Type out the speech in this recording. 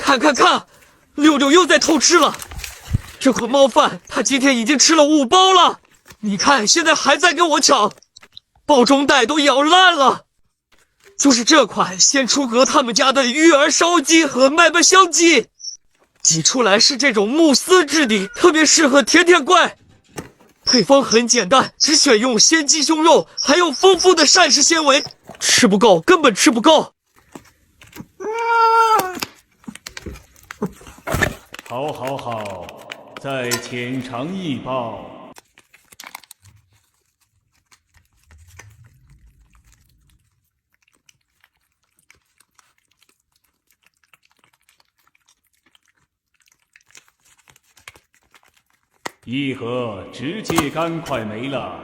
看看看，六六又在偷吃了。这款猫饭他今天已经吃了5包了，你看现在还在跟我抢，包装袋都咬烂了。就是这款先出阁他们家的育儿烧鸡和麦麦香鸡，挤出来是这种慕斯质地，特别适合甜甜怪。配方很简单，只选用鲜鸡胸肉，还有丰富的膳食纤维，吃不够，根本吃不够。好，好，好，再浅尝一包。一盒直接干快没了，